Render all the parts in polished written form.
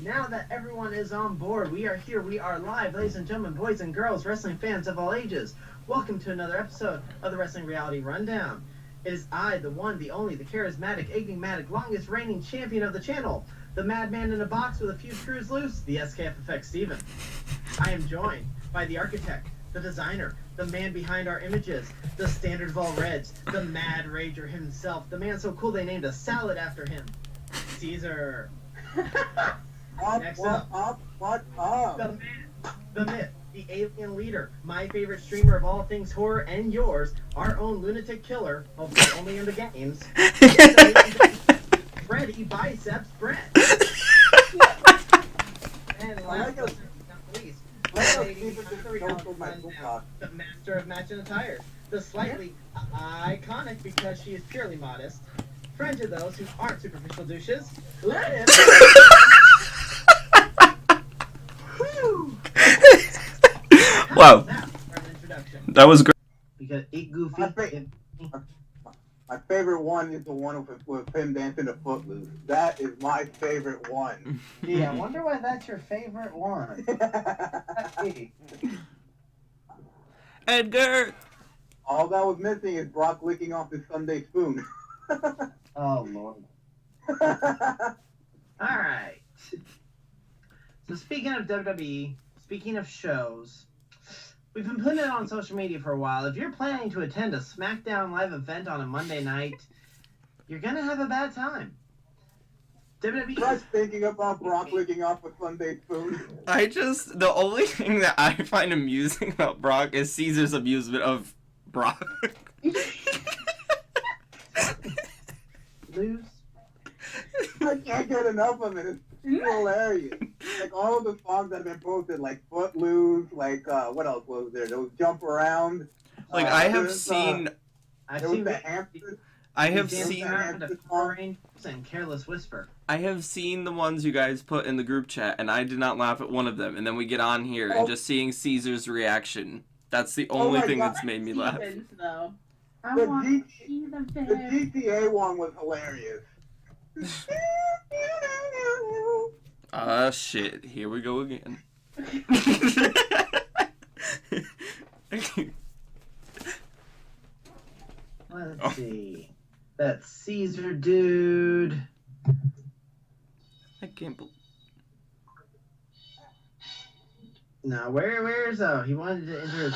Now that everyone is on board, we are here, we are live, ladies and gentlemen, boys and girls, wrestling fans of all ages. Welcome to another episode of the Wrestling Reality Rundown. It is I, the one, the only, the charismatic, enigmatic, longest reigning champion of the channel, the madman in a box with a few screws loose, the SKF Effect Steven. I am joined by the architect, the designer, the man behind our images, the standard of all reds, the mad rager himself, the man so cool they named a salad after him, Caesar. Next up, the man, the myth, the alien leader, my favorite streamer of all things horror and yours, our own lunatic killer, hopefully only in the games, Freddy Biceps Brett. And last but not least, the master of matching attire, the slightly iconic because she is purely modest, friend to those who aren't superficial douches, let him. Wow, that was great. You got 8 goofy. My favorite one is the one with him dancing to Footloose. That is my favorite one. Yeah, I wonder why that's your favorite one. Edgar! All that was missing is Brock licking off his Sunday spoon. Oh, Lord. Alright. So speaking of WWE, speaking of shows, we've been putting it on social media for a while. If you're planning to attend a SmackDown live event on a Monday night, you're going to have a bad time. WWE... Just thinking about Brock licking off a Sunday spoon. The only thing that I find amusing about Brock is Caesar's amusement of Brock. Lose. I can't get enough of it. It's hilarious. Like all of the songs that have been posted, like Footloose, like what else was there? There was Jump Around. Like I have seen. I've There was seen the hamster. I have Dancing seen. around a Power Rangers and Careless Whisper. I have seen the ones you guys put in the group chat, and I did not laugh at one of them. And then we get on here and just seeing Caesar's reaction. That's the only thing that's made me laugh. Though. I The want G- to see the The bear. GTA one was hilarious. Shit. Here we go again. Let's see. That Caesar dude. I can't believe. No, where's he wanted to enter his,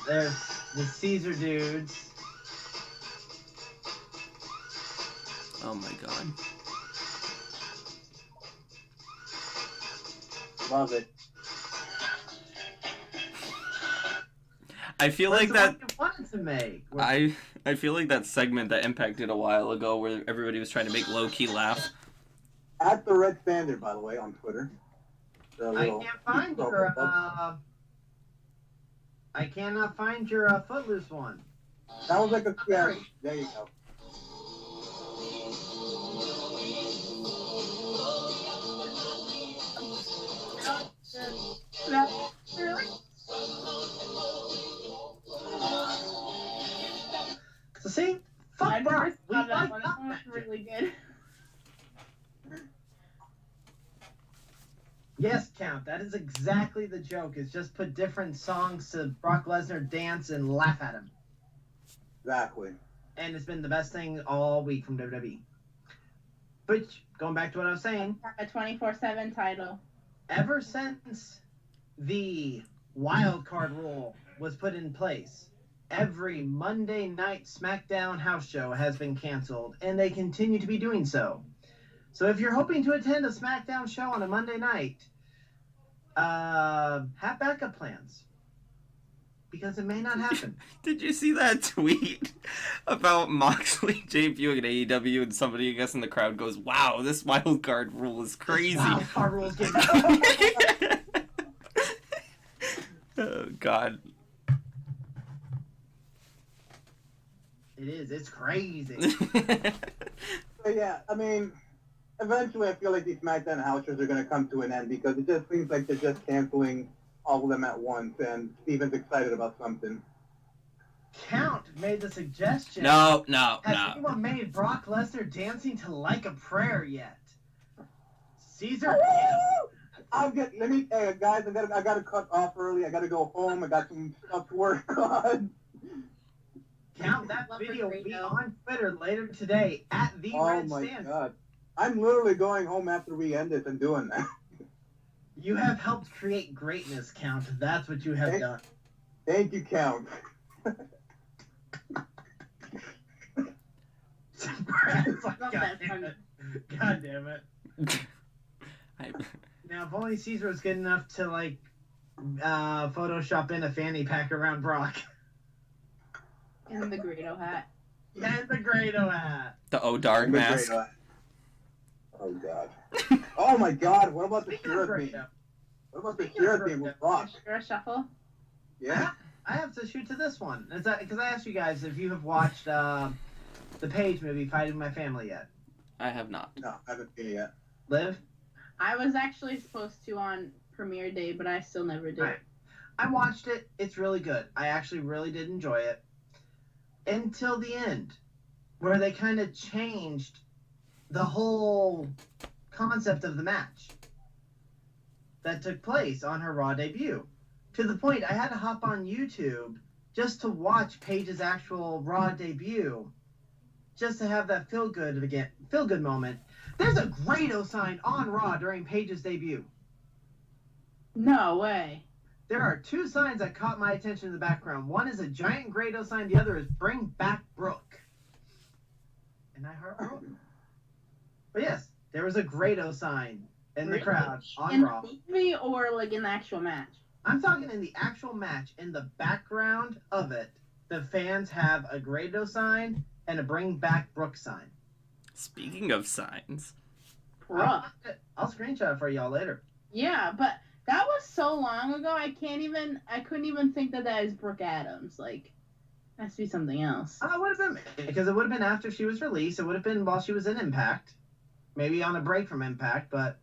there's the Caesar dudes. Oh my god. Love it. I feel What's like the that. one you wanted to make? I feel like that segment that Impact did a while ago where everybody was trying to make low-key laugh. At the Red Standard, by the way, on Twitter. I can't find your I cannot find your Footloose one. That was like a yeah. There you go. So see, fuck I Brock. never We saw that like one. that That one's match. really good. Yes, Count. That is exactly the joke. Is just put different songs to Brock Lesnar dance and laugh at him. Exactly. And it's been the best thing all week from WWE. But going back to what I was saying, A 24/7 title. ever since the wild card rule was put in place, every Monday night SmackDown house show has been canceled, and they continue to be doing so. So if you're hoping to attend a SmackDown show on a Monday night, have backup plans. Because it may not happen. Did you see that tweet about Moxley debuting in AEW and somebody, I guess, in the crowd goes, "Wow, this wild card rule is crazy." Wild card rules get Oh, God. It is. It's crazy. So yeah, I mean, eventually I feel like these SmackDown house shows are going to come to an end because it just seems like they're just canceling all of them at once, and Steven's excited about something. Count made the suggestion. No. Has anyone made Brock Lesnar dancing to Like a Prayer yet? Caesar. Hey guys, I gotta cut off early. I gotta go home. I got some stuff to work on. Count that Love video will be burrito. on Twitter later today at the Oh Red my Stand. god. I'm literally going home after we end this and doing that. You have helped create greatness, Count. That's what you have done. Thank you, Count. Brad's like, Love God that damn funny. it. God damn it. Now, if only Caesar was good enough to, like, Photoshop in a fanny pack around Brock. And the Greedo hat. And the Grado hat. The O-Dark mask. Oh god. Oh my god, what about the Speaking of Shira Grado, theme? What about the Speaking of Shira theme with Grado, Brock? You're a shuffle? Yeah. I have to shoot to this one. Because I asked you guys if you have watched the Page movie, Fighting My Family, yet. I have not. No, I haven't seen it yet. Liv? I was actually supposed to on premiere day, but I still never did. Right. I watched it. It's really good. I actually really did enjoy it. Until the end, where they kind of changed the whole concept of the match that took place on her Raw debut. To the point I had to hop on YouTube just to watch Paige's actual Raw debut, just to have that feel good moment. There's a Grado sign on Raw during Paige's debut. No way. There are two signs that caught my attention in the background. One is a giant Grado sign. The other is "Bring Back Brooke." And I heart Brooke. But yes, there was a Grado sign in the Really? crowd on In Raw. the movie or like in the actual match? I'm talking in the actual match. In the background of it, the fans have a Grado sign and a "Bring Back Brooke" sign. Speaking of signs. Bruh. I'll screenshot it for y'all later. Yeah, but that was so long ago. I couldn't even think that is Brooke Adams. Like, it has to be something else. It would have been, because it would have been after she was released. It would have been while she was in Impact, maybe on a break from Impact. But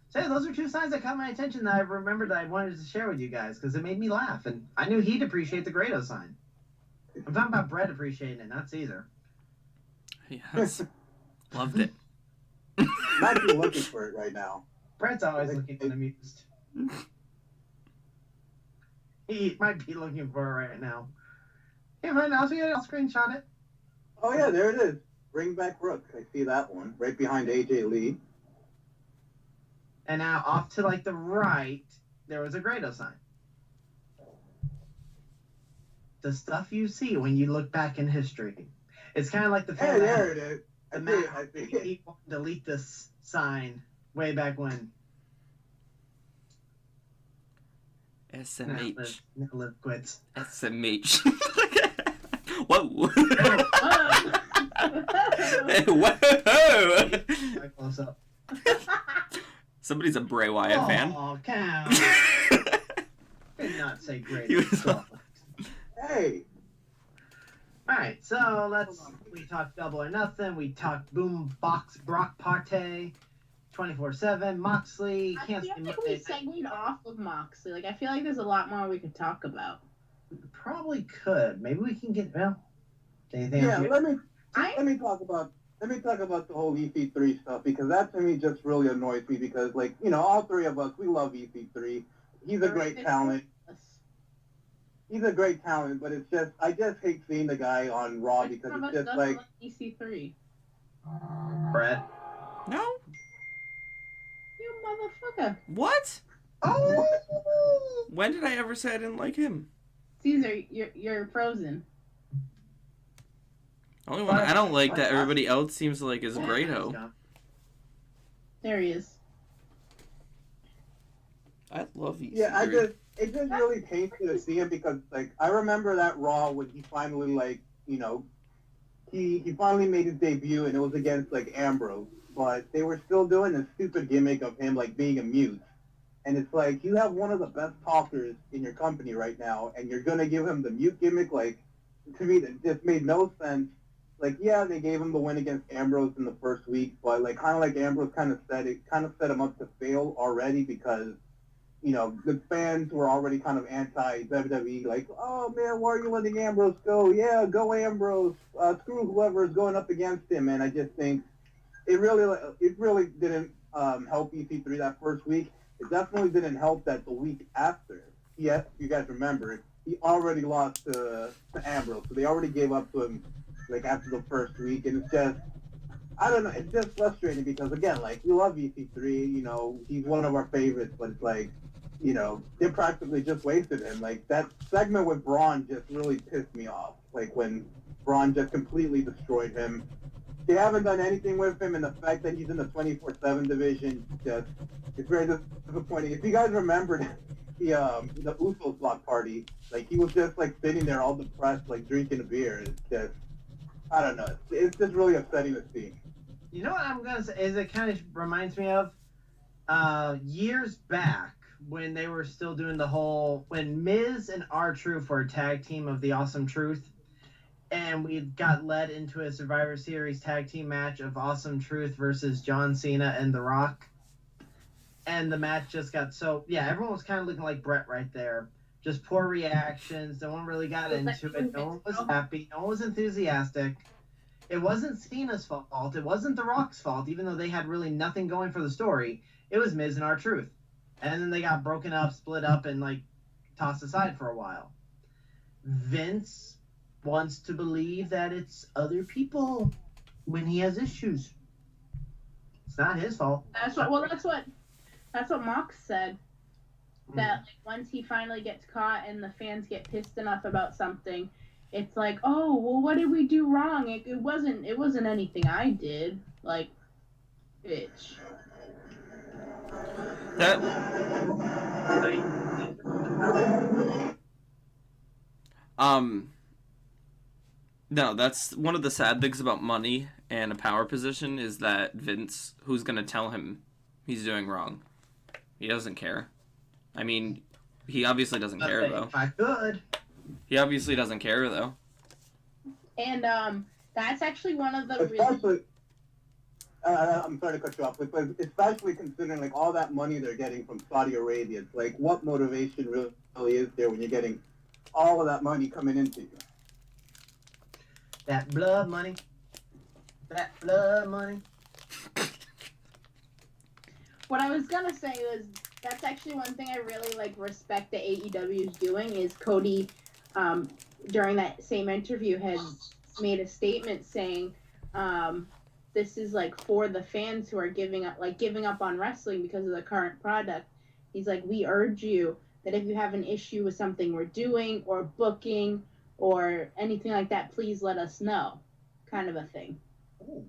say those are two signs that caught my attention that I remembered that I wanted to share with you guys because it made me laugh, and I knew he'd appreciate the Grado sign. I'm talking about Brett appreciating it, not Caesar. Yes. Loved it. Might be looking for it right now. Brett's always looking amused. He might be looking for it right now. Hey, man, I'll screenshot it. Oh yeah, there it is. Bring Back Brooke. I see that one. Right behind AJ Lee. And now off to like the right, there was a Grado sign. The stuff you see when you look back in history. It's kind of like the Hey, fan there it is. I the see it. Matt, I see it. he wanted to delete this sign way back when. SMH. Now Liv quits. SMH. Whoa. Oh. Whoa. Right close up. Somebody's a Bray Wyatt fan. Oh, cow. Did not say great. He was- Hey. Alright, so we talked Double or Nothing, we talked Boombox Brock Party, 24/7, Moxley, I feel Canceling like we Monday. segued off of Moxley. Like, I feel like there's a lot more we could talk about. Probably could. Maybe we can get, well, anything Yeah, else? let me talk about the whole EC3 stuff because that to me just really annoys me because like, you know, all three of us, we love EC3. He's a great talent. He's a great talent, but it's just I just hate seeing the guy on Raw because it's just like EC3. Brett. No? You motherfucker. What? Oh! When did I ever say I didn't like him? Caesar, you're frozen. Only one I don't like that everybody else seems to like is Grado. There he is. I love EC3. yeah, it just really pains me to see him because like I remember that Raw when he finally like, you know, he finally made his debut and it was against like Ambrose, but they were still doing the stupid gimmick of him like being a mute. And it's like you have one of the best talkers in your company right now and you're gonna give him the mute gimmick. Like to me that just made no sense. Like yeah, they gave him the win against Ambrose in the first week, but like kind of like Ambrose kind of set him up to fail already because you know, the fans were already kind of anti-WWE, like, oh, man, why are you letting Ambrose go? Yeah, go Ambrose. Screw whoever is going up against him. And I just think it really didn't help EC3 that first week, it definitely didn't help that the week after. Yes, you guys remember, he already lost to Ambrose, so they already gave up to him like after the first week, and it's just, I don't know, it's just frustrating because again, like we love EC3, you know, he's one of our favorites, but it's like, you know, they practically just wasted him. Like that segment with Braun just really pissed me off. Like when Braun just completely destroyed him. They haven't done anything with him, and the fact that he's in the 24/7 division just it's very disappointing. If you guys remembered the Usos block party, like he was just like sitting there all depressed, like drinking a beer. It's just, I don't know. It's just really upsetting to see. You know what I'm gonna say is it kind of reminds me of years back when they were still doing the whole when Miz and R-Truth were a tag team of the Awesome Truth, and we got led into a Survivor Series tag team match of Awesome Truth versus John Cena and The Rock, and the match just got everyone was kind of looking like Brett right there. Just poor reactions. No one really got into it. No one was happy. No one was enthusiastic. It wasn't Cena's fault. It wasn't The Rock's fault, even though they had really nothing going for the story. It was Miz and R-Truth. And then they got broken up, split up, and, like, tossed aside for a while. Vince wants to believe that it's other people when he has issues. It's not his fault. That's what Mox said. That like, once he finally gets caught and the fans get pissed enough about something, it's like, oh, well, what did we do wrong? It wasn't anything I did. Like, bitch. That no, that's one of the sad things about money and a power position is that Vince, who's gonna tell him he's doing wrong? He doesn't care. I mean, he obviously doesn't care though. If I could. He obviously doesn't care though. And that's actually one of the Especially, I'm sorry to cut you off, but especially considering like all that money they're getting from Saudi Arabia, it's like what motivation really is there when you're getting all of that money coming into you? That blood money. That blood money. What I was gonna say was that's actually one thing I really like respect that AEW is doing is Cody during that same interview has made a statement saying this is like for the fans who are giving up on wrestling because of the current product. He's like, we urge you that if you have an issue with something we're doing or booking or anything like that, please let us know, kind of a thing. Ooh.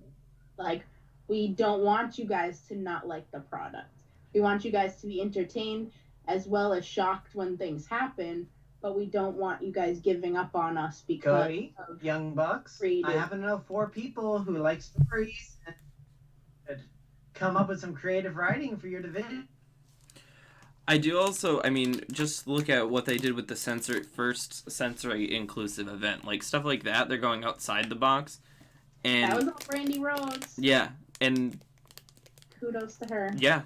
Like, we don't want you guys to not like the product. We want you guys to be entertained as well as shocked when things happen, but we don't want you guys giving up on us because Cody, of Young Bucks, creative. I happen to know 4 people who like stories and could come up with some creative writing for your division. I do also, I mean, just look at what they did with the first sensory inclusive event. Like, stuff like that, they're going outside the box. And That was all Brandy Rhodes. yeah, and Kudos to her. yeah,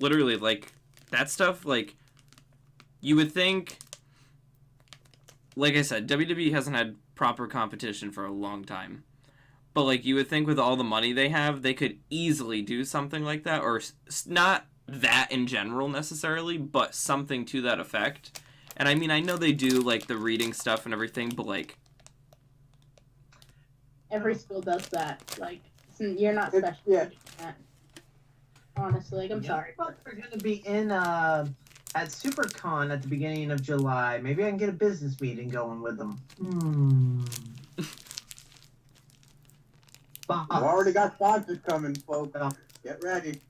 literally, like, that stuff, like, you would think, like I said, WWE hasn't had proper competition for a long time. But, like, you would think with all the money they have, they could easily do something like that, or not that in general necessarily, but something to that effect. And I mean, I know they do like the reading stuff and everything, but like Every school does that. Like, you're not special. Yeah. That. Honestly, like, I'm sorry. Bucks are going to be in at SuperCon at the beginning of July. Maybe I can get a business meeting going with them. We've already got sponsors coming, folks. Get ready.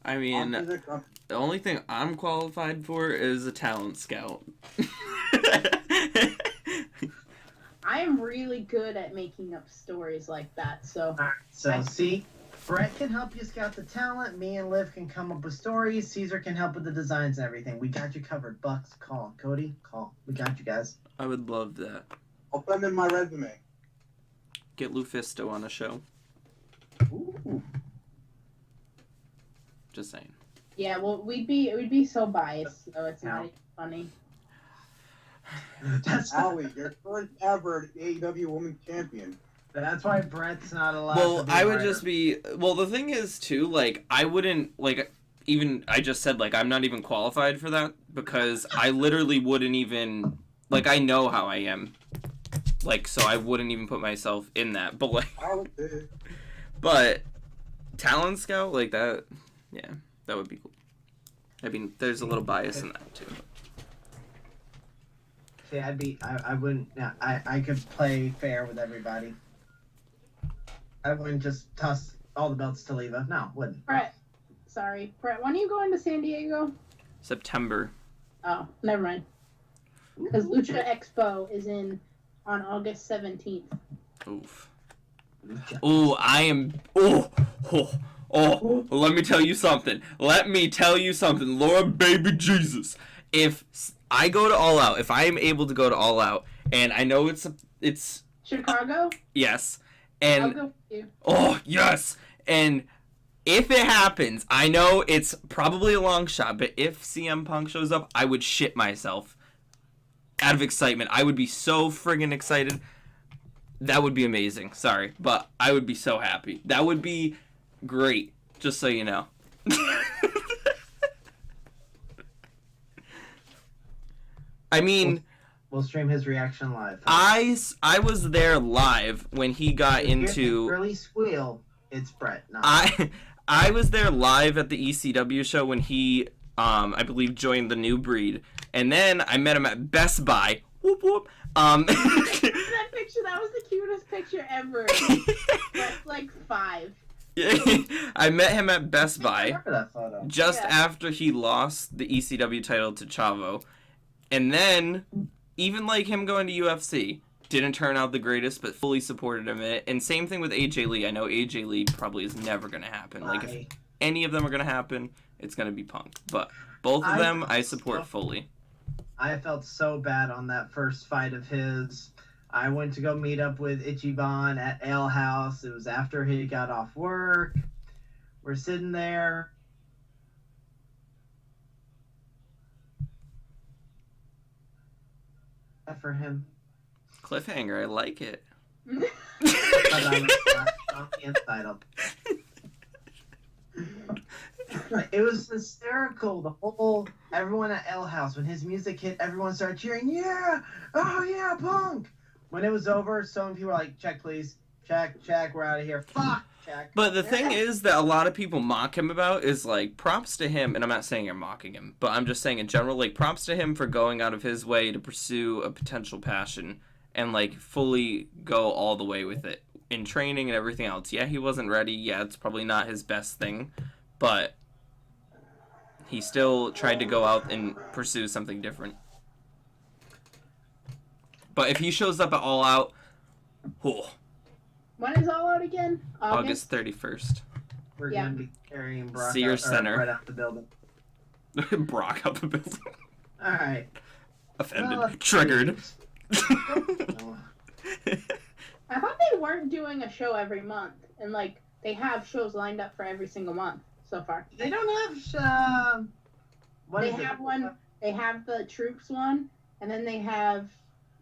I mean, the only thing I'm qualified for is a talent scout. I am really good at making up stories like that, so... Alright, so see, Brett can help you scout the talent, me and Liv can come up with stories, Caesar can help with the designs and everything. We got you covered. Bucks, call. Cody, call. We got you guys. I would love that. I'll send in my resume. Get Lufisto on a show. Ooh. Just saying. Yeah, well, we'd be so biased, so it's not even funny. That's Allie, your first ever AEW Women's Champion. That's why Brett's not allowed. Well, to be I would writer. just be. Well, the thing is too. Like, I wouldn't like. Even I just said like I'm not even qualified for that because I literally wouldn't even like I know how I am. Like, so I wouldn't even put myself in that. But like, but talent scout like that, yeah, that would be cool. I mean, there's a little bias in that too. See, I wouldn't. Yeah, I could play fair with everybody. I wouldn't just toss all the belts to Leva. No, wouldn't. Brett, sorry. Brett, when are you going to San Diego? September. Oh, never mind. Because Lucha Expo is on August 17th. Oof. Oh, I am. Oh, let me tell you something. Lord baby Jesus. If I go to All Out, if I am able to go to All Out, and I know it's Chicago? yes, I'll and go with you. oh yes, and if it happens, I know it's probably a long shot, but if CM Punk shows up, I would shit myself out of excitement. I would be so friggin' excited. That would be amazing. Sorry, but I would be so happy. That would be great, just so you know. I mean, We'll stream his reaction live. I was there live when he got into... Early squeal, it's Brett. Not I was there live at the ECW show when he, I believe, joined the New Breed. And then I met him at Best Buy. Whoop, whoop. That picture, that was the cutest picture ever. Brett's like 5. I met him at Best I Buy remember that photo. just Yeah. after he lost the ECW title to Chavo. And then, even like him going to UFC, didn't turn out the greatest, but fully supported him in it. And same thing with AJ Lee. I know AJ Lee probably is never going to happen. Like, if any of them are going to happen, it's going to be Punk. But both of them, I support fully. I felt so bad on that first fight of his. I went to go meet up with Ichiban at Ale House. It was after he got off work. We're sitting there. For him. Cliffhanger, I like it. But I was on the inside of it was hysterical. The whole everyone at L House when his music hit, everyone started cheering. Yeah, oh yeah, Punk. When it was over, so many people were like, "Check, please, check, we're out of here." Fuck, check. But the thing is that a lot of people mock him about is like props to him, and I'm not saying you're mocking him, but I'm just saying in general, like props to him for going out of his way to pursue a potential passion and like fully go all the way with it in training and everything else. Yeah, he wasn't ready. Yeah, it's probably not his best thing, but he still tried to go out and pursue something different. But if he shows up at All Out, oh, When is All Out again? August 31st. We're Yeah. gonna be carrying Brock Sears out, Center. Brett out the building. Brock out the building. All right. Offended. Well, Triggered. Oh, I thought they weren't doing a show every month, and like they have shows lined up for every single month so far. they don't have. What They is it? have one. They have the Troops one, and then they have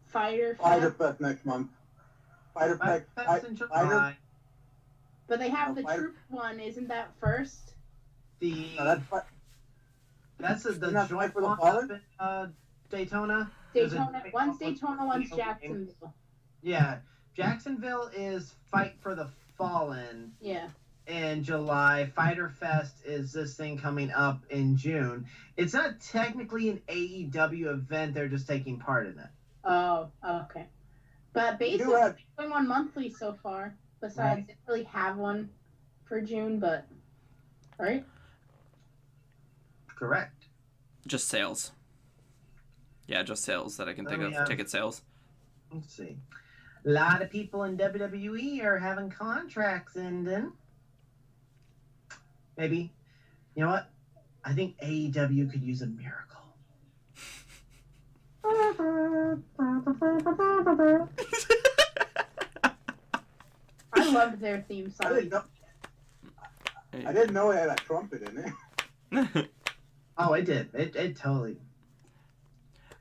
Fighter Fighter Fest, Fest next month. Fighter Fest. That's in July. but they have No, the Fighter- Troop one. Isn't that first? The No, that's the Isn't that joint Fight for the one Fallen? up in Daytona. There's a Daytona. big One's one. Daytona. One's Jacksonville. Yeah, Jacksonville is Fight for the Fallen Yeah. in July. Fighter Fest is this thing coming up in June. It's not technically an AEW event; they're just taking part in it. Oh. Okay. But You basically, have- they're doing one monthly so far. Besides, they didn't really have one for June, but right. Correct. Just sales. Yeah, just sales that I can think Oh, of. yeah. Ticket sales. Let's see. A lot of people in WWE are having contracts ending. Maybe. You know what? I think AEW could use a miracle. I loved their theme I song. didn't know it had a trumpet in it. Oh, it did. It totally.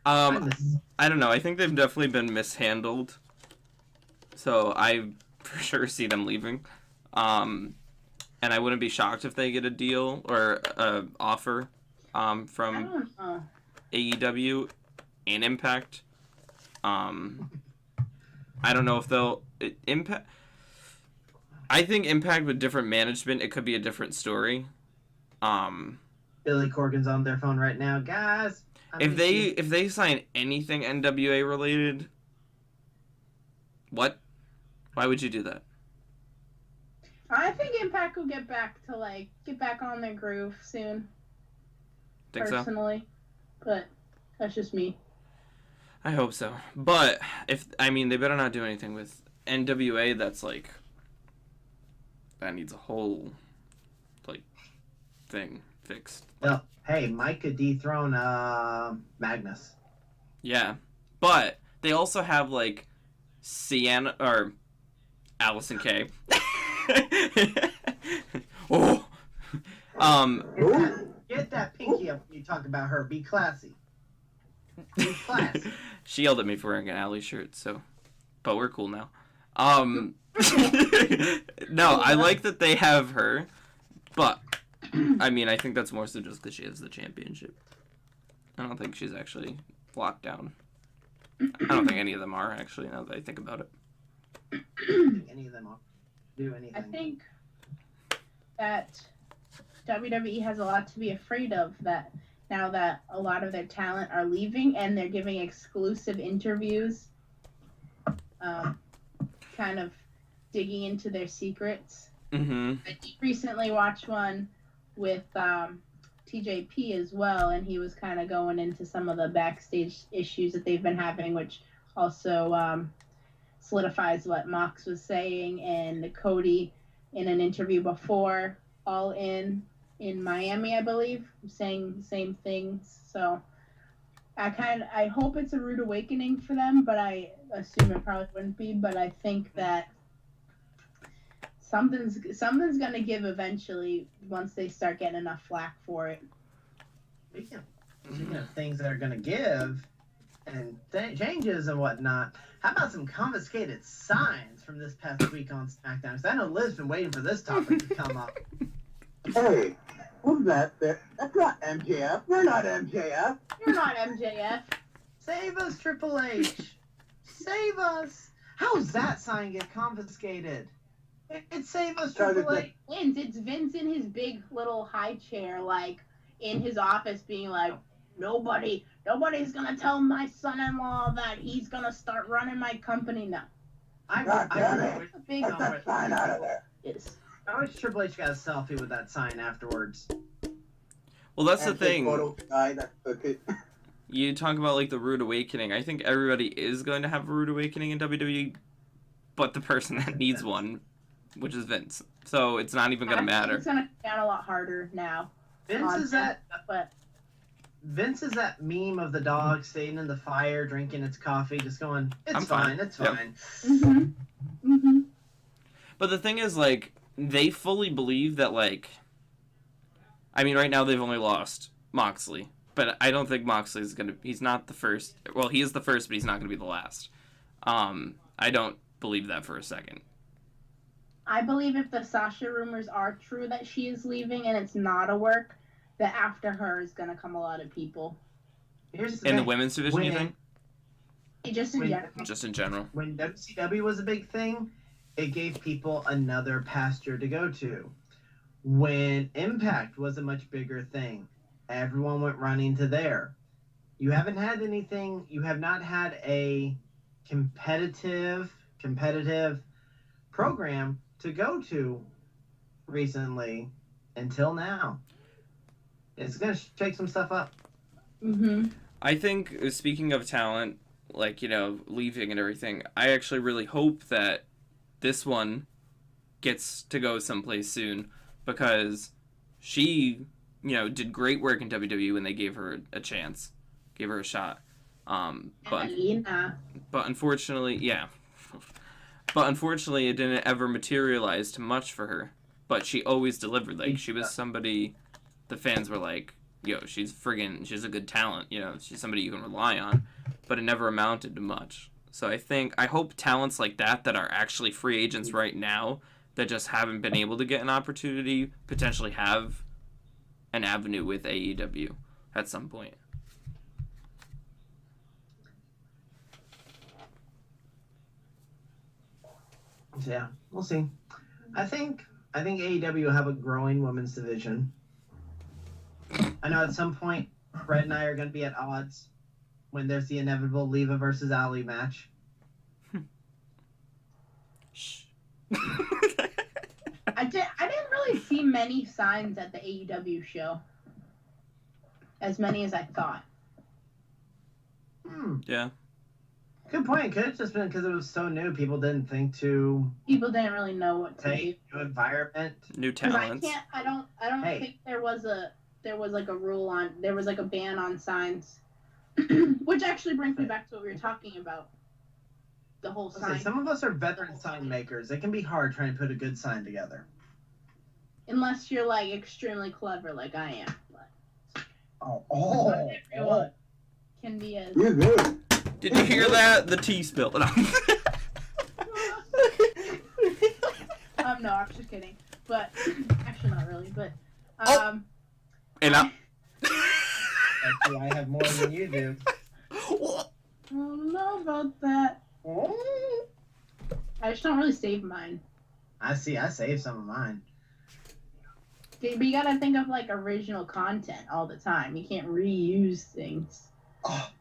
I miss- I don't know. I think they've definitely been mishandled. So I for sure see them leaving. And I wouldn't be shocked if they get a deal or a offer I from don't know. AEW and Impact. I don't know if they'll Impact. I think Impact with different management, it could be a different story. Billy Corgan's on their phone right now, guys. If they sign anything NWA related, what? Why would you do that? I think Impact will get back on their groove soon. Think personally, but that's just me. I hope so. But they better not do anything with NWA that's like that needs a whole like thing fixed. Well, hey, Mike could dethrone Magnus. Yeah. But they also have like Sienna or Allison Kay. Oh. Get that pinky up when you talk about her. Be classy. Be classy. She yelled at me for wearing an Alley shirt, but we're cool now. No, I like that they have her, but I think that's more so just because she has the championship. I don't think she's actually locked down. I don't think any of them are, actually, now that I think about it. I don't think any of them will do anything. I think that WWE has a lot to be afraid of that now that a lot of their talent are leaving and they're giving exclusive interviews, kind of digging into their secrets. Mm-hmm. I recently watched one with TJP as well, and he was kind of going into some of the backstage issues that they've been having, which also solidifies what Mox was saying, and Cody in an interview before All In Miami, I believe, saying the same things. So I hope it's a rude awakening for them, but I assume it probably wouldn't be. But I think that something's gonna give eventually once they start getting enough flack for it. Speaking of things that are gonna give and changes and whatnot, how about some confiscated signs from this past week on SmackDown? Because I know Liv's been waiting for this topic to come up. Hey, who's that there? That's not MJF. We're not MJF. You're not MJF. Save us, Triple H. Save us. How's that sign get confiscated? It's Save Us, Triple H. It's Vince in his big little high chair, like in his office, being like, nobody's gonna tell my son-in-law that he's gonna start running my company now. God damn it. Big Get that sign out of there. is. I wish Triple H got a selfie with that sign afterwards. Well, that's And the thing. photo of the guy that took it. You talk about like the rude awakening. I think everybody is going to have a rude awakening in WWE, but the person that needs one, which is Vince. So it's not even going to matter. It's gonna come down a lot harder now. Vince is that But meme of the dog staying in the fire, drinking its coffee, just going, it's I'm fine, fine. it's Yep. fine. But the thing is, like, they fully believe that, like, right now they've only lost Moxley. But I don't think Moxley's he's not the first. Well, he is the first, but he's not going to be the last. I don't believe that for a second. I believe if the Sasha rumors are true that she is leaving and it's not a work, that after her is going to come a lot of people. Here's the In the thing. women's division, you think? Just in general. Just in general. When WCW was a big thing, it gave people another pasture to go to. When Impact was a much bigger thing, everyone went running to there. You have not had a competitive program to go to recently until now. It's going to shake some stuff up. I think, speaking of talent, like, leaving and everything, I actually really hope that this one gets to go someplace soon, because she, did great work in WWE when they gave her a chance, gave her a shot. But unfortunately, it didn't ever materialize to much for her. But she always delivered. Like, she was somebody the fans were like, she's a good talent, she's somebody you can rely on. But it never amounted to much. So I hope talents like that are actually free agents right now that just haven't been able to get an opportunity potentially have an avenue with AEW at some point. Yeah, we'll see. I think AEW will have a growing women's division. I know at some point Brett and I are going to be at odds when there's the inevitable Leva versus Ali match. Shh. I didn't really see many signs at the AEW show. As many as I thought. Yeah. Good point. Could have just been because it was so new. People didn't think to. People didn't really know what to do. Take new environment. New talents. I don't think there was like a rule on. There was like a ban on signs, which actually brings me back to what we were talking about. The whole sign. Some of us are veteran sign makers. It can be hard trying to put a good sign together. Unless you're like extremely clever, like I am. But Oh. Everyone can be as. You're good. Did you hear that? The tea spilled. No. No, I'm just kidding. But actually, not really. But And Actually, I have more than you do. I don't know about that. I just don't really save mine. I see. I saved some of mine. Okay, but you gotta think of like original content all the time. You can't reuse things. But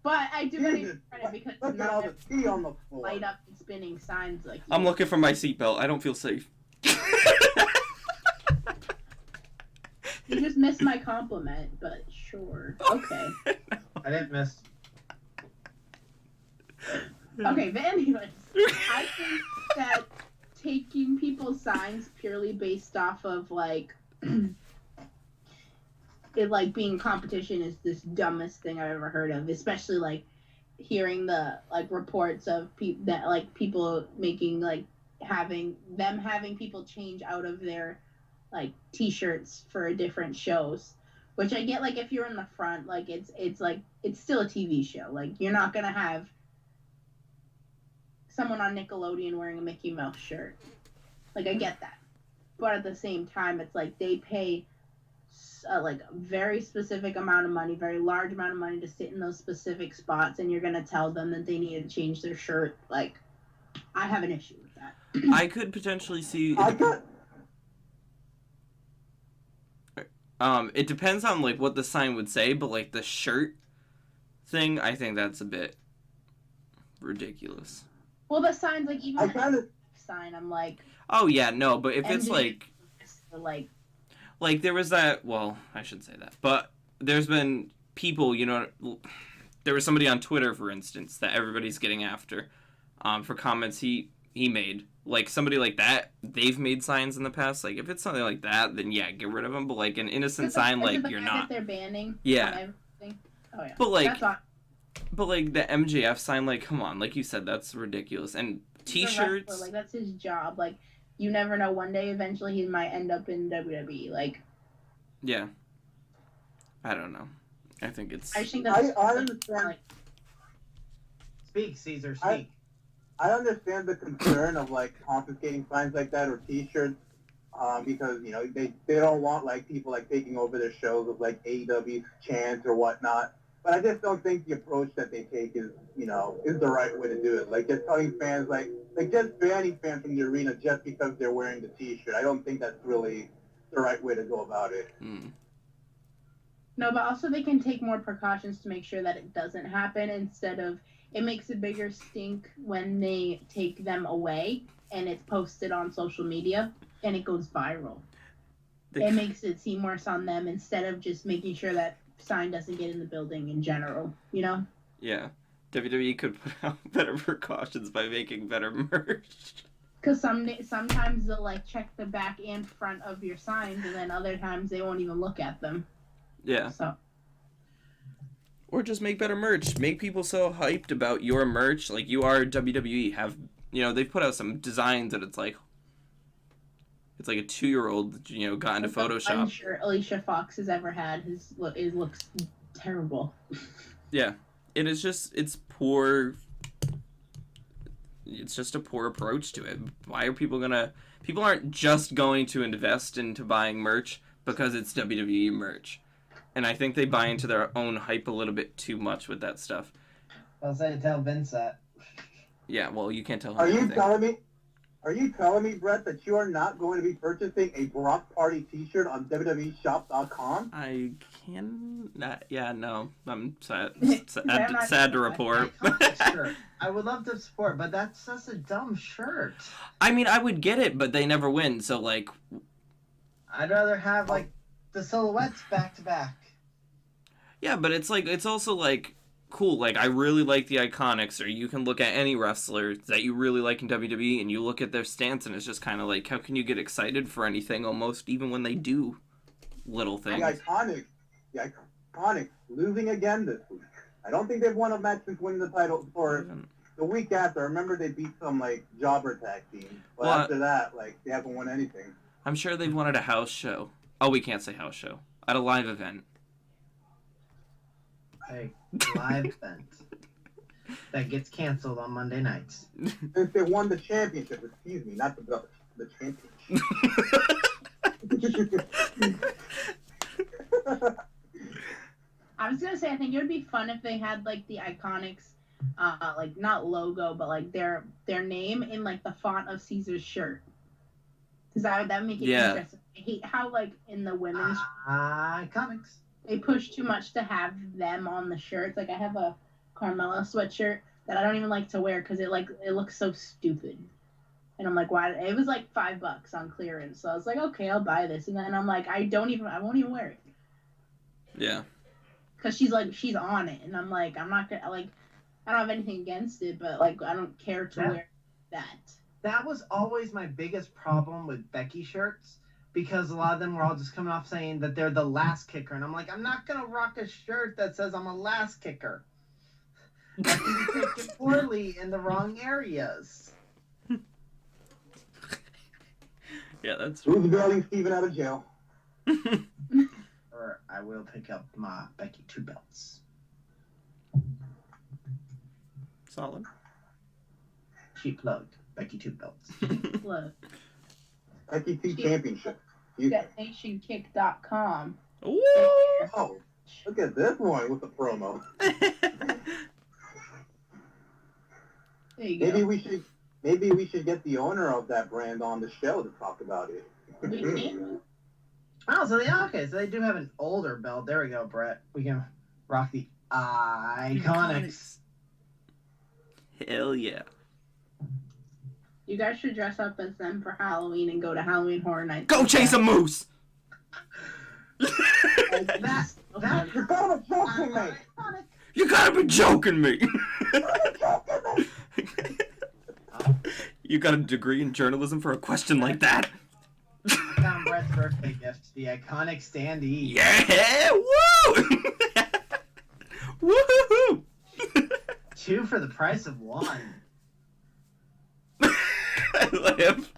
I do want to give credit because Look at all the tea on the floor. light up and spinning signs like you. I'm looking for my seatbelt. I don't feel safe. You just missed my compliment, but sure. Okay. I didn't miss. Okay, but anyways, I think that taking people's signs purely based off of like it like being competition is this dumbest thing I've ever heard of, especially like hearing the like reports of people making like having people change out of their like t-shirts for different shows, which I get. Like if you're in the front, like it's like it's still a TV show. Like you're not gonna have someone on Nickelodeon wearing a Mickey Mouse shirt. Like I get that, but at the same time, it's like they pay like a very specific amount of money, very large amount of money to sit in those specific spots, and you're gonna tell them that they need to change their shirt. Like I have an issue with that. I could potentially see. It depends on like what the sign would say, but like the shirt thing, I think that's a bit ridiculous. Well, the signs like even sign, I'm like. Oh yeah, no, but if it's like there was that. Well, I shouldn't say that, but there's been people, there was somebody on Twitter, for instance, that everybody's getting after, for comments he made. Like somebody like that, they've made signs in the past. Like if it's something like that, then yeah, get rid of them. But like an innocent sign, like you're not. They're banning. Yeah. Oh yeah. But like the MJF sign, like come on, like you said, that's ridiculous. And t-shirts, like that's his job. Like you never know. One day, eventually, he might end up in WWE. Like. Yeah. I don't know. I think it's. I think that's. I understand. Like, Speak, Caesar. Speak. I understand the concern of like confiscating signs like that or T-shirts, because they don't want like people like taking over their shows with like AEW chants or whatnot. But I just don't think the approach that they take is the right way to do it. Like just telling fans like just banning fans from the arena just because they're wearing the T-shirt. I don't think that's really the right way to go about it. No, but also they can take more precautions to make sure that it doesn't happen instead of. It makes a bigger stink when they take them away and it's posted on social media and it goes viral. It makes it seem worse on them instead of just making sure that sign doesn't get in the building in general, Yeah. WWE could put out better precautions by making better merch. Because sometimes they'll like check the back and front of your signs and then other times they won't even look at them. Yeah. So. Or just make better merch. Make people so hyped about your merch. Like, you are WWE. They've put out some designs that it's like a 2-year-old, got into Photoshop. I'm sure Alicia Fox has ever had. It looks terrible. Yeah. it is just, it's poor. It's just a poor approach to it. Why are people gonna? People aren't just going to invest into buying merch because it's WWE merch, and I think they buy into their own hype a little bit too much with that stuff. I'll say tell Vince that. Yeah, well, you can't tell him Are you anything. telling me? Are you telling me, Brett, that you are not going to be purchasing a Brock Party T-shirt on WWEshop.com? I can not. Yeah, no. I'm sad. I'm Sad, not sad to gonna report. Sure. I would love to support, but that's just a dumb shirt. I mean, I would get it, but they never win. So like, I'd rather have like the silhouettes back to back. yeah, but it's like, it's also like cool. Like, I really like the Iconics, or you can look at any wrestler that you really like in WWE, and you look at their stance, and it's just kind of like, how can you get excited for anything almost, even when they do little things? The Iconics losing again this week. I don't think they've won a match since winning the title for the week after. I remember they beat some like jobber tag team, but Well, after that, like they haven't won anything. I'm sure they've won at a house show. Oh, we can't say house show. At a live event. A live event that gets canceled on Monday nights. Since they won the championship, excuse me, not the belt, the championship. I was gonna say, I think it would be fun if they had like the Iconics, like not logo, but like their name in like the font of Caesar's shirt. Because that would make it interesting. I hate how like in the women's Iconics. they push too much to have them on the shirts. Like I have a Carmella sweatshirt that I don't even like to wear because it looks so stupid. And I'm like, why? It was like $5 on clearance, so I was like, okay, I'll buy this. And then I'm like, I won't even wear it. Yeah. Cause she's on it, and I'm like, I'm not gonna like, I don't have anything against it, but like, I don't care to wear that. That was always my biggest problem with Becky shirts, because a lot of them were all just coming off saying that they're the last kicker, and I'm like, I'm not gonna rock a shirt that says I'm a last kicker. That can be taken poorly in the wrong areas. Yeah, that's Who's bailing Steven out of jail? Or I will pick up my Becky 2 belts. solid. Cheap plug. Becky 2 belts. Look, Becky T Championship. You, GetNationKick.com. Ooh! oh, look at this one with the promo. There you go. Maybe we should get the owner of that brand on the show to talk about it. Oh, so they do have an older belt. There we go, Brett. We can rock the Iconics. Hell yeah. You guys should dress up as them for Halloween and go to Halloween Horror Nights. Go chase a moose! That You're kind of joking me. You gotta be joking me! You got a degree in journalism for a question like that? found Brett's birthday gift, the iconic standee. Yeah! Woo! Woohoo! 2 for the price of 1. I live.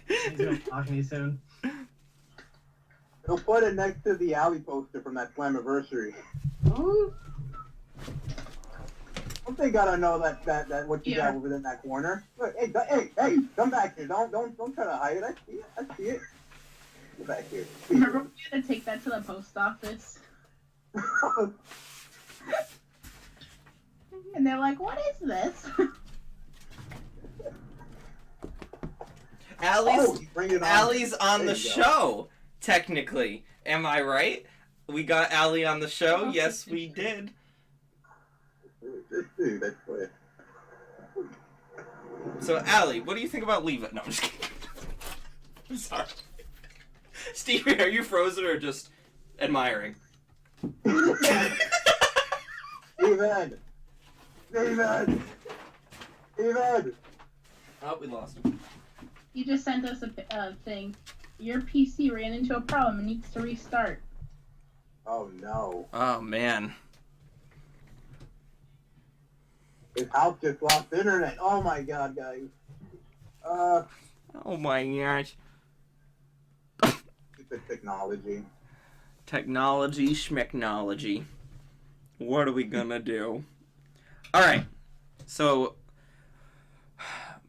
He's gonna talk to me soon. They'll put it next to the alley poster from that Slammiversary. Ooh. They gotta know that what you got Yeah. over in that corner. Look, hey, come back here! Don't try to hide it. I see it. Get back here. Remember we had to take that to the post office? And they're like, what is this? Bring it on. Allie's on There the you go. show, technically. Am I right? We got Allie on the show. Oh, Yes, we did. Dude, that's what. So, Allie, what do you think about leaving? No, I'm just kidding. I'm sorry. Stevie, are you frozen or just admiring? Steven! Oh, we lost him. You just sent us a thing. Your PC ran into a problem and needs to restart. Oh no. Oh, man. His house just lost internet. Oh my god, guys. Oh, my gosh. Stupid technology. Technology, schmechnology. What are we gonna do? All right. So,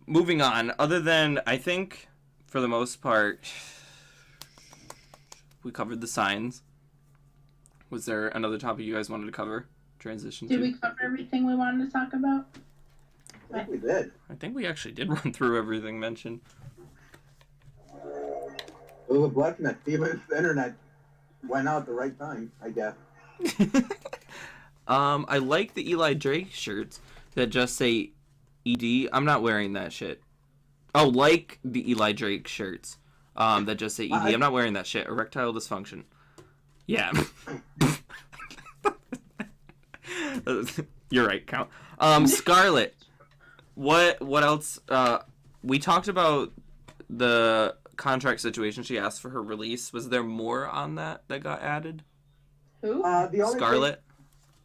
moving on. Other than, I think, for the most part, we covered the signs. Was there another topic you guys wanted to cover? Transition to? Did we cover everything we wanted to talk about? I think we did. I think we actually did run through everything mentioned. It was a blessing that Steven's internet went out at the right time, I guess. I like the Eli Drake shirts that just say ED. I'm not wearing that shit. Oh, like the Eli Drake shirts that just say ED. I'm not wearing that shit. Erectile dysfunction. Yeah. You're right, Count. Scarlett. What else? We talked about the contract situation. She asked for her release. Was there more on that got added? Who? The only Scarlett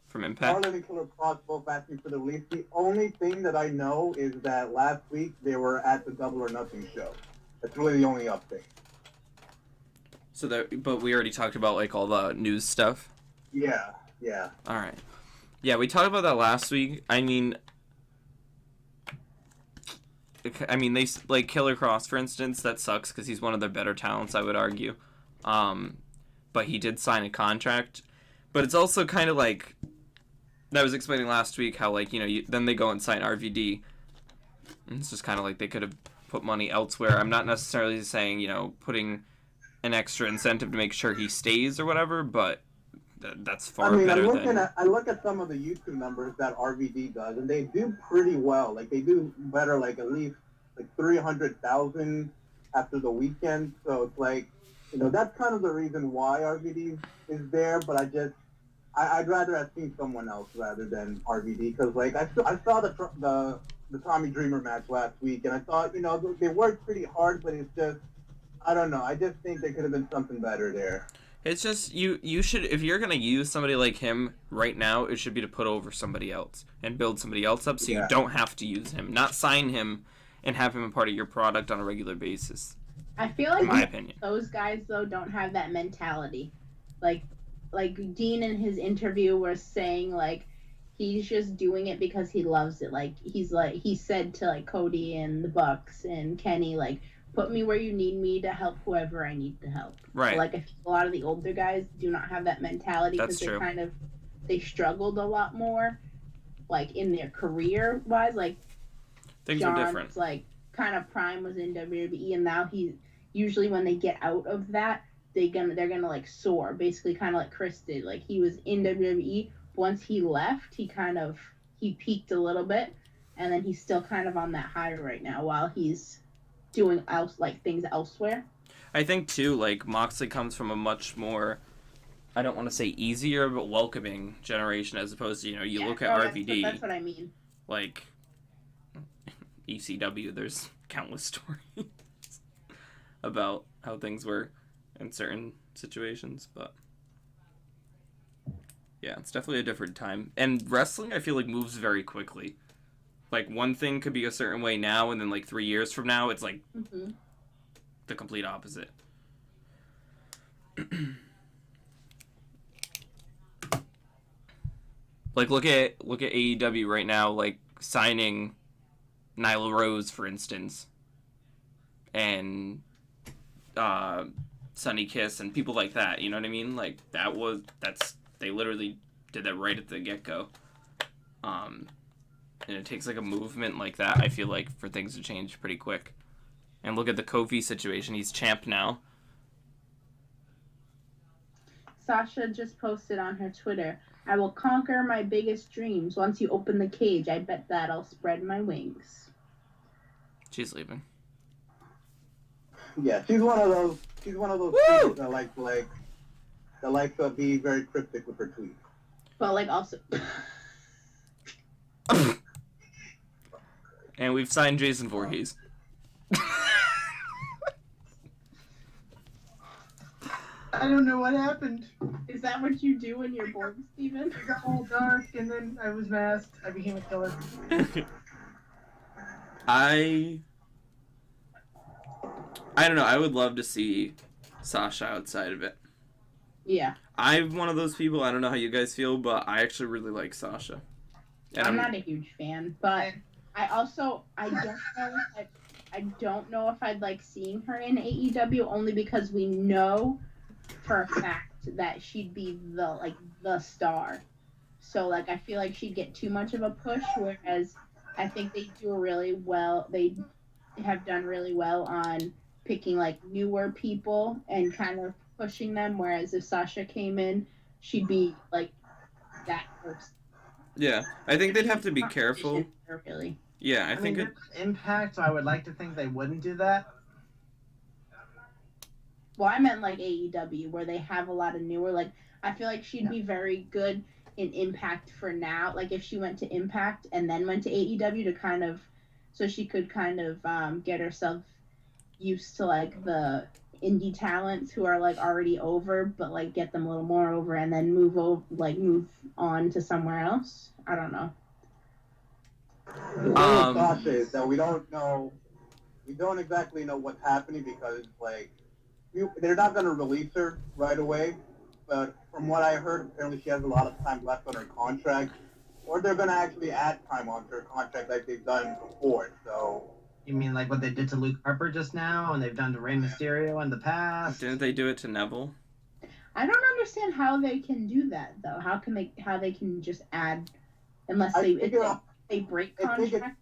from Impact. Scarlett and Killer Cross both asking for the release. The only thing that I know is that last week they were at the Double or Nothing show. That's really the only update. So that, but we already talked about like all the news stuff. Yeah. All right. Yeah, we talked about that last week. I mean, they like Killer Cross, for instance. That sucks because he's one of their better talents, I would argue. But he did sign a contract. But it's also kind of like I was explaining last week how like then they go and sign RVD. And it's just kind of like they could have put money elsewhere. I'm not necessarily saying putting an extra incentive to make sure he stays or whatever, but that's far better than... I look at some of the YouTube numbers that RVD does, and they do pretty well. Like, they do better, like, at least, like, 300,000 after the weekend. So it's like, that's kind of the reason why RVD is there, but I'd rather have seen someone else rather than RVD, because, like, I saw the Tommy Dreamer match last week, and I thought, they worked pretty hard, but it's just, I don't know. I just think there could have been something better there. It's just, you should, if you're going to use somebody like him right now, it should be to put over somebody else and build somebody else up so you don't have to use him. Not sign him and have him a part of your product on a regular basis. I feel like in my opinion, those guys, though, don't have that mentality. Like Dean in his interview was saying, like, he's just doing it because he loves it. Like, he said to, like, Cody and the Bucks and Kenny, like, put me where you need me to help whoever I need to help. Right. Like, I feel a lot of the older guys do not have that mentality because they struggled a lot more, like, in their career-wise. Like, things John's, are different. Like, kind of prime was in WWE, and now usually when they get out of that, they're gonna like soar, basically kind of like Chris did. Like, he was in WWE. Once he left, he peaked a little bit, and then he's still kind of on that high right now while he's doing things elsewhere. I think too, like, Moxley comes from a much more, I don't want to say easier, but welcoming generation, as opposed to look at RVD. That's what I mean. Like ECW, there's countless stories about how things were in certain situations, but yeah, it's definitely a different time. And wrestling, I feel like, moves very quickly. Like, one thing could be a certain way now, and then, like, 3 years from now, it's, like, the complete opposite. Like, look at AEW right now, like, signing Nyla Rose, for instance, and Sunny Kiss, and people like that, you know what I mean? Like, they literally did that right at the get-go. And it takes, like, a movement like that, I feel like, for things to change pretty quick. And look at the Kofi situation. He's champ now. Sasha just posted on her Twitter, I will conquer my biggest dreams. Once you open the cage, I bet that I'll spread my wings. She's leaving. Yeah, she's one of those people that likes to be very cryptic with her tweets. But, like, also... And we've signed Jason Voorhees. I don't know what happened. Is that what you do when you're bored, Steven? It got all dark, and then I was masked. I became a killer. I don't know. I would love to see Sasha outside of it. Yeah. I'm one of those people. I don't know how you guys feel, but I actually really like Sasha. And I'm not a huge fan, but I don't know if I'd like seeing her in AEW, only because we know for a fact that she'd be the star. So like I feel like she'd get too much of a push, whereas I think they have done really well on picking like newer people and kind of pushing them, whereas if Sasha came in, she'd be like that person. yeah, I think they'd have to be careful. Really. Yeah, I mean, Impact, so I would like to think they wouldn't do that. Well, I meant like AEW, where they have a lot of newer. Like, I feel like she'd be very good in Impact for now. Like, if she went to Impact and then went to AEW to kind of, so she could kind of get herself used to like the indie talents who are like already over, but like get them a little more over and then move on to somewhere else. I don't know. The thing with Sasha is that we don't exactly know what's happening because like they're not going to release her right away. But from what I heard, apparently she has a lot of time left on her contract, or they're going to actually add time onto her contract like they've done before. So. You mean like what they did to Luke Harper just now, and they've done to Rey Mysterio in the past? Didn't they do it to Neville? I don't understand how they can do that though. How they can just add, unless they break contract.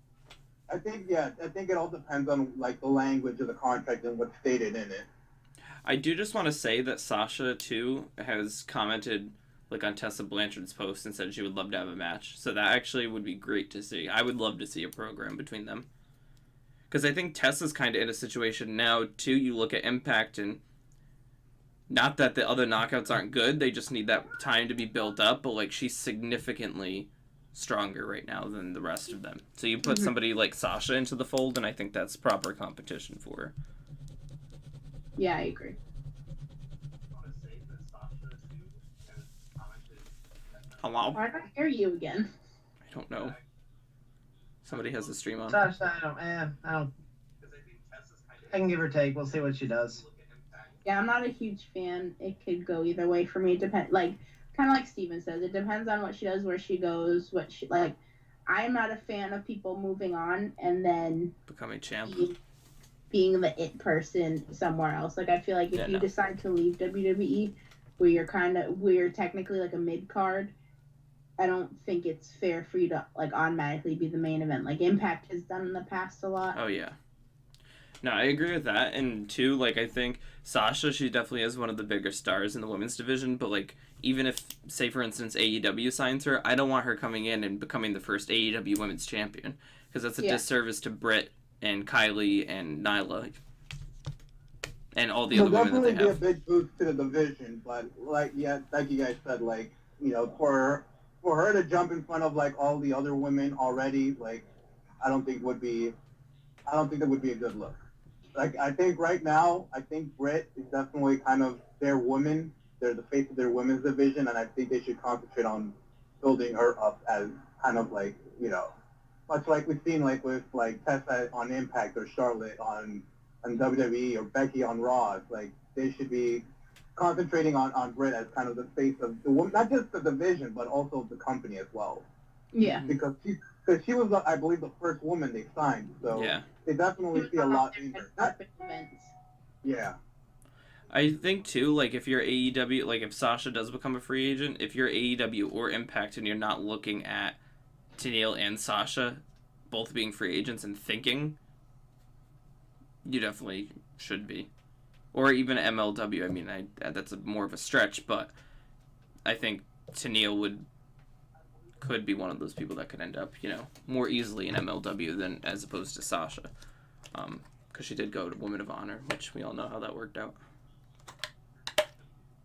I think it all depends on like the language of the contract and what's stated in it. I do just want to say that Sasha too has commented like on Tessa Blanchard's post and said she would love to have a match. So that actually would be great to see. I would love to see a program between them. Because I think Tessa's kind of in a situation now too. You look at Impact, and not that the other knockouts aren't good, they just need that time to be built up, but like she's significantly stronger right now than the rest of them. So you put somebody like Sasha into the fold, and I think that's proper competition for her. Yeah, I agree. Hello? Why don't I hear you again? I don't know. Somebody has the stream on. Sasha, I don't. I can give her take. We'll see what she does. Yeah, I'm not a huge fan. It could go either way for me. It kind of like Steven says, it depends on what she does, where she goes, what she like. I'm not a fan of people moving on and then becoming champ, being the it person somewhere else. Like I feel like if you decide to leave WWE, where you're technically like a mid card, I don't think it's fair for you to like automatically be the main event, like Impact has done in the past a lot. Oh yeah. No, I agree with that. And two, like I think Sasha, she definitely is one of the bigger stars in the women's division, but like even if, say for instance, AEW signs her, I don't want her coming in and becoming the first AEW women's champion, because that's a disservice to Britt and Kylie and Nyla and all the other women that they have. Definitely be a big boost to the division, but like you guys said, like for her to jump in front of like all the other women already, like I don't think that would be a good look. Like I think right now, Britt is definitely kind of their woman. They're the face of their women's division, and I think they should concentrate on building her up as kind of like much like we've seen like with like Tessa on Impact or Charlotte on WWE or Becky on Raw. Like they should be concentrating on Britt as kind of the face of the woman, not just the division but also the company as well. Yeah. Because she was, I believe, the first woman they signed. So they definitely see a lot in her. Yeah. I think too, like if you're AEW, like if Sasha does become a free agent, if you're AEW or Impact and you're not looking at Tenille and Sasha both being free agents and thinking, you definitely should be. Or even MLW. I mean, that's more of a stretch, but I think Tenille could be one of those people that could end up, more easily in MLW than as opposed to Sasha. Because she did go to Women of Honor, which we all know how that worked out.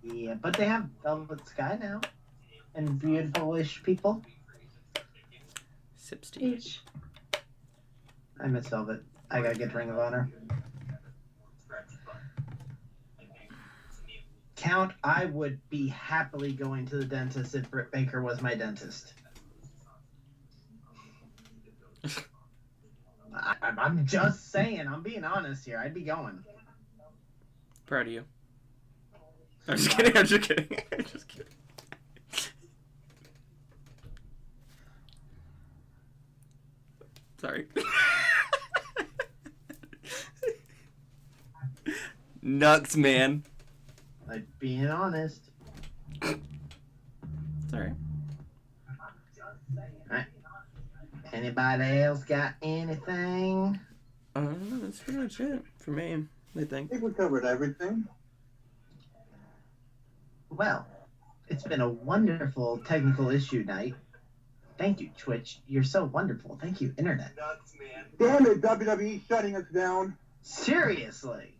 Yeah, but they have Velvet Sky now. And beautiful-ish people. Sipsty. I miss Velvet. I gotta get Ring of Honor. Count, I would be happily going to the dentist if Britt Baker was my dentist. I'm just saying. I'm being honest here. I'd be going. Proud of you. I'm just kidding. I'm just kidding. I'm just kidding. Sorry. Nuts, man. Like, being honest. Sorry. Alright. Anybody else got anything? That's pretty much it for me, I I think. think we covered everything. Well, it's been a wonderful technical issue night. Thank you, Twitch. You're so wonderful. Thank you, Internet. Damn it, WWE shutting us down. Seriously.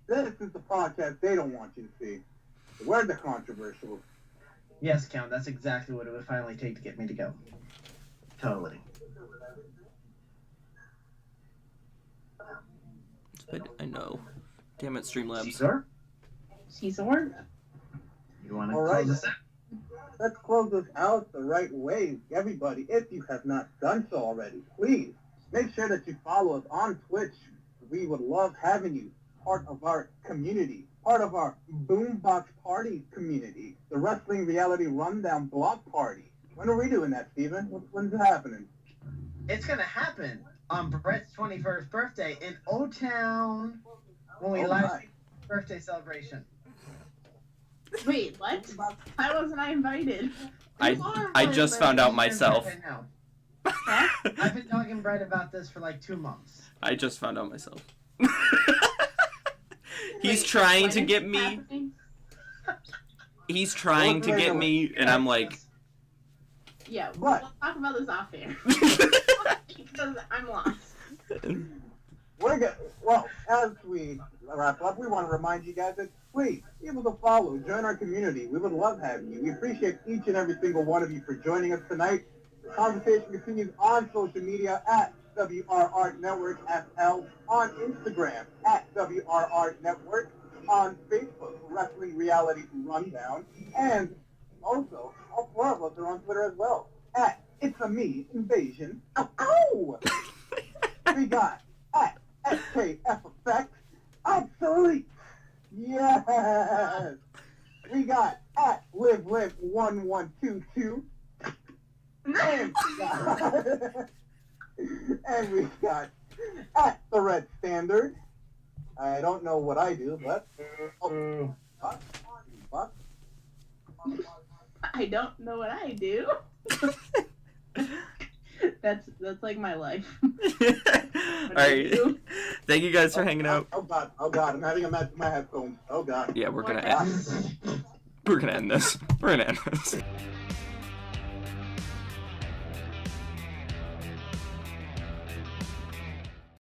This is the podcast they don't want you to see. We're the controversial. Yes, Count, that's exactly what it would finally take to get me to go. Totally. I know. Damn it, Streamlabs. Caesar? You want to All close right. this out? Let's close this out the right way. Everybody, if you have not done so already, please make sure that you follow us on Twitch. We would love having you part of our community, part of our Boombox Party community, the Wrestling Reality Rundown Block Party. When are we doing that, Steven? When's it happening? It's going to happen on Brett's 21st birthday in O-Town when we Oh, live my. birthday celebration. Wait, what? Why wasn't I invited? I just found out myself. Right now. Huh? I've been talking to Brett about this for like 2 months. I just found out myself. He's Wait, trying when to is get it me. happening? He's trying to get me, and I'm like, Yeah, What? we'll talk about this off air. Because I'm lost. We're good. Well, as we wrap up, we want to remind you guys that please be able to follow, join our community. We would love having you. We appreciate each and every single one of you for joining us tonight. The conversation continues on social media at WRR Network FL, on Instagram at WRR Network, on Facebook, Wrestling Reality Rundown, and also all 4 of us are on Twitter as well at It's a Me Invasion. Ow, ow! We got at SKF Effect. Absolutely. Yes. We got at LiveLive1122. And we got at the Red Standard. I don't know what I do, but what? I don't know what I do. That's like my life. alright. Thank you guys for hanging out. Oh god, I'm having a match with my headphones. Oh god. Yeah, we're gonna Oh my end. We're gonna end this. We're gonna end this.